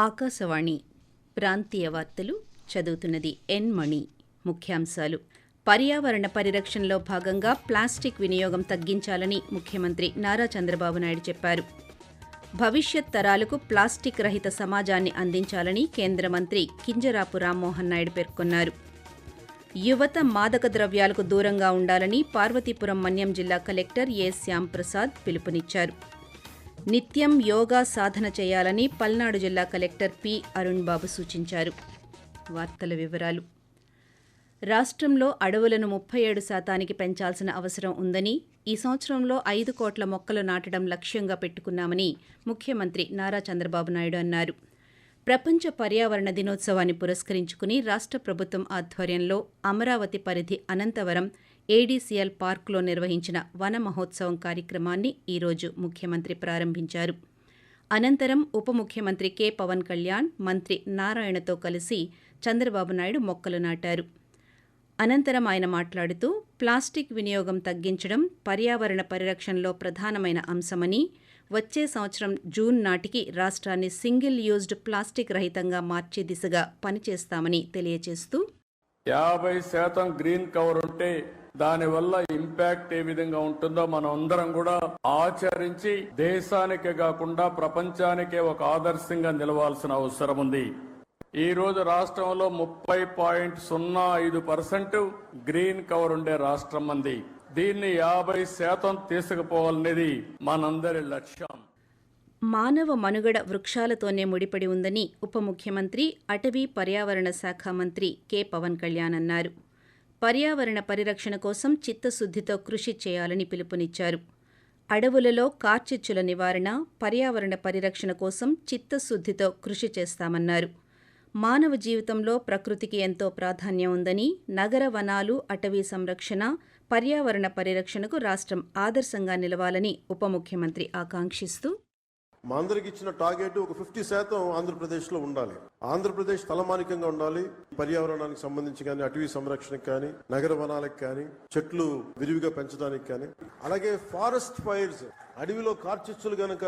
ఆకాశవాణి ప్రాంతీయ వార్తలు చదువుతున్నది ఎన్ మణి. ముఖ్యాంశాలు: పర్యావరణ పరిరక్షణలో భాగంగా ప్లాస్టిక్ వినియోగం తగ్గించాలని ముఖ్యమంత్రి నారా చంద్రబాబు నాయుడు చెప్పారు. భవిష్యత్ తరాలకు ప్లాస్టిక్ రహిత సమాజాన్ని అందించాలని కేంద్ర మంత్రి కింజరాపు రామ్మోహన్ నాయుడు పేర్కొన్నారు. యువత మాదక ద్రవ్యాలకు దూరంగా ఉండాలని పార్వతీపురం మన్యం జిల్లా కలెక్టర్ ఏ శ్యాంప్రసాద్ పిలుపునిచ్చారు. నిత్యం యోగా సాధన చేయాలని పల్నాడు జిల్లా కలెక్టర్ పి అరుణ్ బాబు సూచించారు. వార్తల వివరాలు: రాష్ట్రంలో అడవులను 37% పెంచాల్సిన అవసరం ఉందని, ఈ సంవత్సరంలో 5 కోట్ల మొక్కలు నాటడం లక్ష్యంగా పెట్టుకున్నామని ముఖ్యమంత్రి నారా చంద్రబాబు నాయుడు అన్నారు. ప్రపంచ పర్యావరణ దినోత్సవాన్ని పురస్కరించుకుని రాష్ట్ర ప్రభుత్వం ఆధ్వర్యంలో అమరావతి పరిధి అనంతవరం ఏడీసీఎల్ పార్కులో నిర్వహించిన వన మహోత్సవం కార్యక్రమాన్ని ఈరోజు ముఖ్యమంత్రి ప్రారంభించారు. అనంతరం ఉప ముఖ్యమంత్రి కె పవన్ కళ్యాణ్, మంత్రి నారాయణతో కలిసి చంద్రబాబు నాయుడు మొక్కలు నాటారు. అనంతరం ఆయన మాట్లాడుతూ, ప్లాస్టిక్ వినియోగం తగ్గించడం పర్యావరణ పరిరక్షణలో ప్రధానమైన అంశమని, వచ్చే సంవత్సరం జూన్ నాటికి రాష్ట్రాన్ని సింగిల్ యూజ్డ్ ప్లాస్టిక్ రహితంగా మార్చే దిశగా పనిచేస్తామని తెలియజేస్తూ, 50% గ్రీన్ కవర్ ఉంటే దానివల్ల ఇంపాక్ట్ ఏ విధంగా ఉంటుందో మనం అందరం కూడా ఆచరించి దేశానికే కాకుండా ప్రపంచానికే ఒక ఆదర్శంగా నిలవాల్సిన అవసరం ఉంది. ఈ రోజు రాష్ట్రంలో 30.05% గ్రీన్ కవర్ ఉండే రాష్ట్రం ఉంది. దీన్ని 50% తీసుకుపోవాలనేది మనందరి లక్ష్యం. మానవ మనుగడ వృక్షాలతోనే ముడిపడి ఉందని ఉప ముఖ్యమంత్రి, అటవీ పర్యావరణ శాఖ మంత్రి కె పవన్ కళ్యాణ్ అన్నారు. పర్యావరణ పరిరక్షణ కోసం చిత్తశుద్దితో కృషి చేయాలని పిలుపునిచ్చారు. అడవులలో కార్చిచ్చుల నివారణ, పర్యావరణ పరిరక్షణ కోసం చిత్తశుద్దితో కృషి చేస్తామన్నారు. మానవ జీవితంలో ప్రకృతికి ఎంతో ప్రాధాన్యం ఉందని, నగర వనాలు, అటవీ సంరక్షణ, పర్యావరణ పరిరక్షణకు రాష్ట్రం ఆదర్శంగా నిలవాలని ఉప ముఖ్యమంత్రి ఆకాంక్షిస్తూ, మా అందరికి ఇచ్చిన టార్గెట్ ఒక 50% ఆంధ్రప్రదేశ్లో ఉండాలి. ఆంధ్రప్రదేశ్ తలమానికంగా ఉండాలి. పర్యావరణానికి సంబంధించి కానీ, అటవీ సంరక్షణకు కానీ, నగర వనాలకు కానీ, చెట్లు విరివిగా పెంచడానికి కానీ, అలాగే ఫారెస్ట్ ఫైర్స్, అడవిలో కార్చిచ్చులు గనక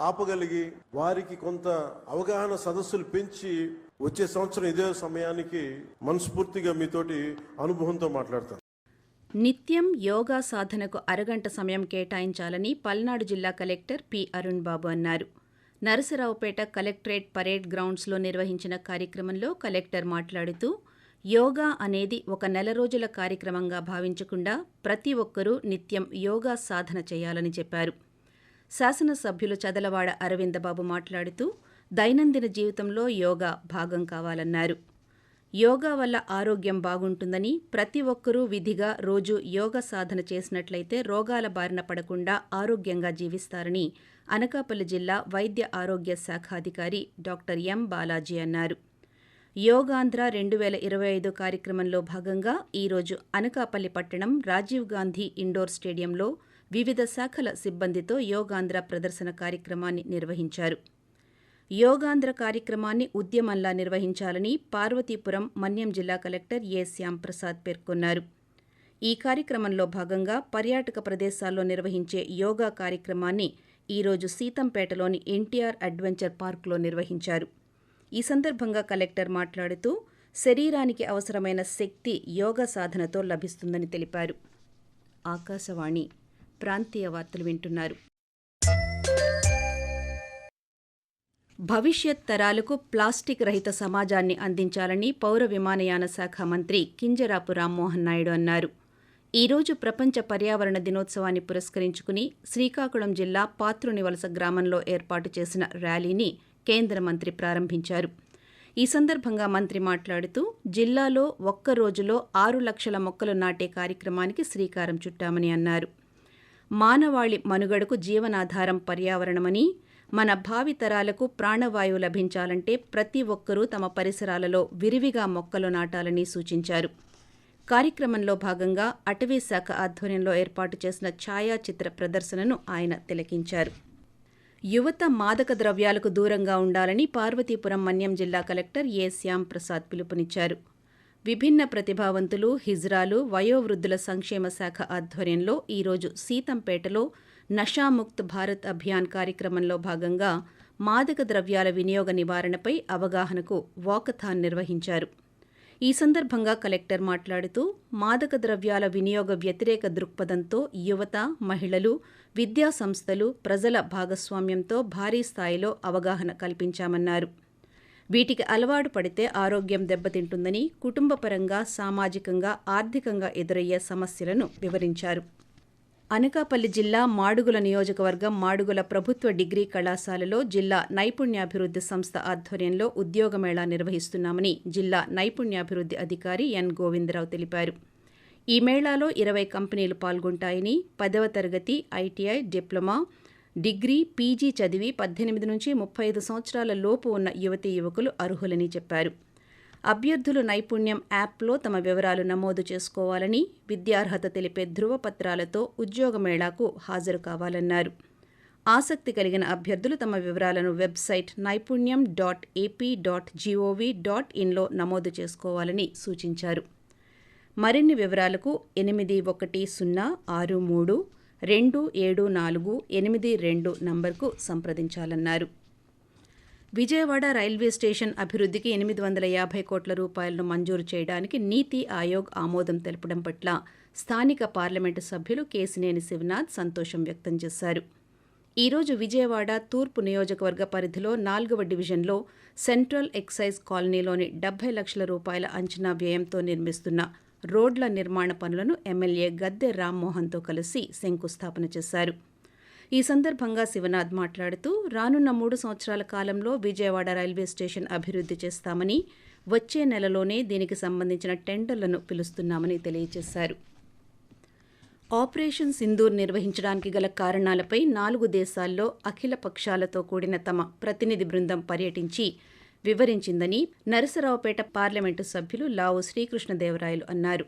ఆపగలిగి వారికి కొంత అవగాహన సదస్సులు పెంచి వచ్చే సంవత్సరం ఇదే సమయానికి మనస్ఫూర్తిగా మీతోటి అనుభవంతో మాట్లాడతాను. నిత్యం యోగా సాధనకు అరగంట సమయం కేటాయించాలని పల్నాడు జిల్లా కలెక్టర్ పి అరుణ్ బాబు అన్నారు. నరసరావుపేట కలెక్టరేట్ పరేడ్ గ్రౌండ్స్లో నిర్వహించిన కార్యక్రమంలో కలెక్టర్ మాట్లాడుతూ, యోగా అనేది ఒక నెల రోజుల కార్యక్రమంగా భావించకుండా ప్రతి ఒక్కరూ నిత్యం యోగా సాధన చేయాలని చెప్పారు. శాసనసభ్యులు చదలవాడ అరవిందబాబు మాట్లాడుతూ, దైనందిన జీవితంలో యోగా భాగం కావాలన్నారు. యోగా వల్ల ఆరోగ్యం బాగుంటుందని, ప్రతి ఒక్కరూ విధిగా రోజు యోగా సాధన చేసినట్లయితే రోగాల బారిన పడకుండా ఆరోగ్యంగా జీవిస్తారని అనకాపల్లి జిల్లా వైద్య ఆరోగ్య శాఖ అధికారి డాక్టర్ ఎం బాలాజీ అన్నారు. యోగాంధ్ర 2025 కార్యక్రమంలో భాగంగా ఈరోజు అనకాపల్లి పట్టణం రాజీవ్ గాంధీ ఇండోర్ స్టేడియంలో వివిధ శాఖల సిబ్బందితో యోగాంధ్ర ప్రదర్శన కార్యక్రమాన్ని నిర్వహించారు. యోగాంధ్ర కార్యక్రమాన్ని ఉద్యమంలా నిర్వహించాలని పార్వతీపురం మన్యం జిల్లా కలెక్టర్ ఏ శ్యాంప్రసాద్ పేర్కొన్నారు. ఈ కార్యక్రమంలో భాగంగా పర్యాటక ప్రదేశాల్లో నిర్వహించే యోగా కార్యక్రమాన్ని ఈరోజు సీతంపేటలోని ఎన్టీఆర్ అడ్వెంచర్ పార్కులో నిర్వహించారు. ఈ సందర్భంగా కలెక్టర్ మాట్లాడుతూ, శరీరానికి అవసరమైన శక్తి యోగా సాధనతో లభిస్తుందని తెలిపారు. ఆకాశవాణి ప్రాంతీయ వార్తలు వింటున్నారు. భవిష్యత్ తరాలకు ప్లాస్టిక్ రహిత సమాజాన్ని అందించాలని పౌర విమానయాన శాఖ మంత్రి కింజరాపు రామ్మోహన్ నాయుడు అన్నారు. ఈరోజు ప్రపంచ పర్యావరణ దినోత్సవాన్ని పురస్కరించుకుని శ్రీకాకుళం జిల్లా పాత్రునివలస గ్రామంలో ఏర్పాటు చేసిన ర్యాలీని కేంద్ర మంత్రి ప్రారంభించారు. ఈ సందర్భంగా మంత్రి మాట్లాడుతూ, జిల్లాలో ఒక్క రోజులో 6 లక్షల మొక్కలు నాటే కార్యక్రమానికి శ్రీకారం చుట్టామని అన్నారు. మానవాళి మనుగడకు జీవనాధారం పర్యావరణమని, మన భావితరాలకు ప్రాణవాయువు లభించాలంటే ప్రతి ఒక్కరూ తమ పరిసరాలలో విరివిగా మొక్కలు నాటాలని సూచించారు. కార్యక్రమంలో భాగంగా అటవీ శాఖ ఆధ్వర్యంలో ఏర్పాటు చేసిన ఛాయాచిత్ర ప్రదర్శనను ఆయన తిలకించారు. యువత మాదక ద్రవ్యాలకు దూరంగా ఉండాలని పార్వతీపురం మన్యం జిల్లా కలెక్టర్ ఏ శ్యాంప్రసాద్ పిలుపునిచ్చారు. విభిన్న ప్రతిభావంతులు, హిజ్రాలు, వయోవృద్ధుల సంక్షేమ శాఖ ఆధ్వర్యంలో ఈరోజు సీతంపేటలో నషాముక్త్ భారత్ అభియాన్ కార్యక్రమంలో భాగంగా మాదక ద్రవ్యాల వినియోగ నివారణపై అవగాహనకు వాకథాన్ నిర్వహించారు. ఈ సందర్భంగా కలెక్టర్ మాట్లాడుతూ మాదక ద్రవ్యాల వినియోగ వ్యతిరేక దృక్పథంతో యువత, మహిళలు, విద్యా సంస్థలు, ప్రజల భాగస్వామ్యంతో భారీ స్థాయిలో అవగాహన కల్పించామన్నారు. వీటికి అలవాటు పడితే ఆరోగ్యం దెబ్బతింటుందని, కుటుంబపరంగా, సామాజికంగా, ఆర్థికంగా ఎదురయ్యే సమస్యలను వివరించారు. అనకాపల్లి జిల్లా మాడుగుల నియోజకవర్గం మాడుగుల ప్రభుత్వ డిగ్రీ కళాశాలలో జిల్లా నైపుణ్యాభివృద్ధి సంస్థ ఆధ్వర్యంలో ఉద్యోగమేళా నిర్వహిస్తున్నామని జిల్లా నైపుణ్యాభివృద్ధి అధికారి ఎన్ గోవిందరావు తెలిపారు. ఈ మేళాలో 20 కంపెనీలు పాల్గొంటాయని, 10వ తరగతి, ఐటీఐ, డిప్లొమా, డిగ్రీ, పీజీ చదివి 18 నుంచి 35 సంవత్సరాల లోపు ఉన్న యువతీ యువకులు అర్హులని చెప్పారు. అభ్యర్థులు నైపుణ్యం యాప్లో తమ వివరాలు నమోదు చేసుకోవాలని, విద్యార్హత తెలిపే ధృవపత్రాలతో ఉద్యోగమేళాకు హాజరు కావాలన్నారు. ఆసక్తి కలిగిన అభ్యర్థులు తమ వివరాలను వెబ్సైట్ naipurnam.ap.gov.inలో నమోదు చేసుకోవాలని సూచించారు. మరిన్ని వివరాలకు 8160327482 నంబర్కు సంప్రదించాలన్నారు. విజయవాడ రైల్వే స్టేషన్ అభివృద్ధికి 850 కోట్ల రూపాయలను మంజూరు చేయడానికి నీతి ఆయోగ్ ఆమోదం తెలపడం పట్ల స్థానిక పార్లమెంటు సభ్యులు కేశినేని శివనాథ్ సంతోషం వ్యక్తం చేశారు. ఈరోజు విజయవాడ తూర్పు నియోజకవర్గ పరిధిలో 4వ డివిజన్లో సెంట్రల్ ఎక్సైజ్ కాలనీలోని 70 లక్షల రూపాయల అంచనా వ్యయంతో నిర్మిస్తున్న రోడ్ల నిర్మాణ పనులను ఎమ్మెల్యే గద్దె రామ్మోహన్తో కలిసి శంకుస్థాపన చేశారు. ఈ సందర్భంగా శివనాథ్ మాట్లాడుతూ రానున్న 3 సంవత్సరాల కాలంలో విజయవాడ రైల్వే స్టేషన్ అభివృద్ధి చేస్తామని, వచ్చే నెలలోనే దీనికి సంబంధించిన టెండర్లను పిలుస్తున్నామని తెలియజేశారు. ఆపరేషన్ సింధూర్ నిర్వహించడానికి గల కారణాలపై 4 దేశాల్లో అఖిల పక్షాలతో కూడిన తమ ప్రతినిధి బృందం పర్యటించి వివరించిందని నరసరావుపేట పార్లమెంటు సభ్యులు లావు శ్రీకృష్ణదేవరాయలు అన్నారు.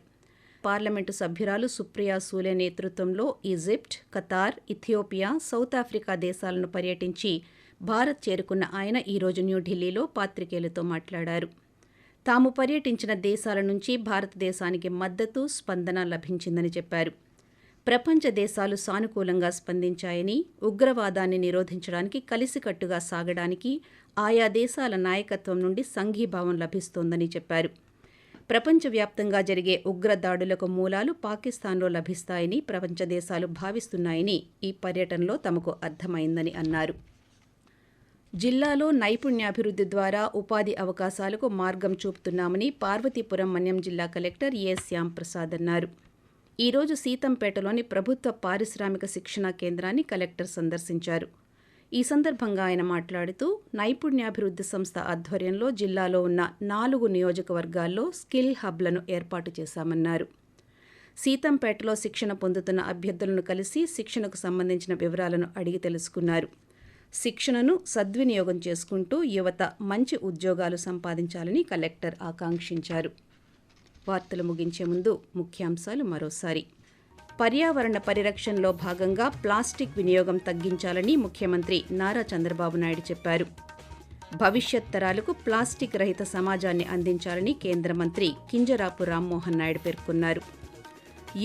పార్లమెంటు సభ్యురాలు సుప్రియా సూలే నేతృత్వంలో Egypt, Qatar, Ethiopia, south Africa దేశాలను పర్యటించి భారత్ చేరుకున్న ఆయన ఈరోజు న్యూఢిల్లీలో పాత్రికేయులతో మాట్లాడారు. తాము పర్యటించిన దేశాల నుంచి భారతదేశానికి మద్దతు, స్పందన లభించిందని చెప్పారు. ప్రపంచ దేశాలు సానుకూలంగా స్పందించాయని, ఉగ్రవాదాన్ని నిరోధించడానికి కలిసికట్టుగా సాగడానికి ఆయా దేశాల నాయకత్వం నుండి సంఘీభావం లభిస్తోందని చెప్పారు. ప్రపంచవ్యాప్తంగా జరిగే ఉగ్రదాడులకు మూలాలు పాకిస్తాన్లో లభిస్తాయని ప్రపంచ దేశాలు భావిస్తున్నాయని ఈ పర్యటనలో తమకు అర్థమైందని అన్నారు. జిల్లాలో నైపుణ్యాభివృద్ధి ద్వారా ఉపాధి అవకాశాలకు మార్గం చూపుతున్నామని పార్వతీపురం మన్యం జిల్లా కలెక్టర్ ఏ శ్యాంప్రసాద్ అన్నారు. ఈరోజు సీతంపేటలోని ప్రభుత్వ పారిశ్రామిక శిక్షణా కేంద్రాన్ని కలెక్టర్ సందర్శించారు. ఈ సందర్భంగా ఆయన మాట్లాడుతూ నైపుణ్యాభివృద్ధి సంస్థ ఆధ్వర్యంలో జిల్లాలో ఉన్న 4 నియోజకవర్గాల్లో స్కిల్ హబ్లను ఏర్పాటు చేశామన్నారు. సీతంపేటలో శిక్షణ పొందుతున్న అభ్యర్థులను కలిసి శిక్షణకు సంబంధించిన వివరాలను అడిగి తెలుసుకున్నారు. శిక్షణను సద్వినియోగం చేసుకుంటూ యువత మంచి ఉద్యోగాలు సంపాదించాలని కలెక్టర్ ఆకాంక్షించారు. వార్తలు ముగించే ముందు ముఖ్యాంశాలు మరోసారి. పర్యావరణ పరిరక్షణలో భాగంగా ప్లాస్టిక్ వినియోగం తగ్గించాలని ముఖ్యమంత్రి నారా చంద్రబాబు నాయుడు చెప్పారు. భవిష్యత్ తరాలకు ప్లాస్టిక్ రహిత సమాజాన్ని అందించాలని కేంద్ర మంత్రి కింజరాపు రామ్మోహన్ నాయుడు పేర్కొన్నారు.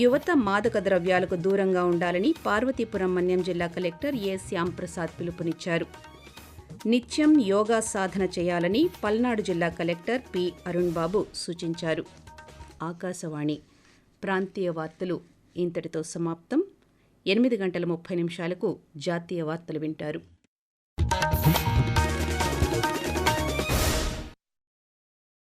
యువత మాదక ద్రవ్యాలకు దూరంగా ఉండాలని పార్వతీపురం మన్యం జిల్లా కలెక్టర్ ఏ శ్యాంప్రసాద్ పిలుపునిచ్చారు. నిత్యం యోగా సాధన చేయాలని పల్నాడు జిల్లా కలెక్టర్ పి అరుణ్ బాబు సూచించారు. ఆకాశవాణి ప్రాంతీయ వార్తలు ఇంతటితో సమాప్తం. 8:30 జాతీయ వార్తలు వింటారు.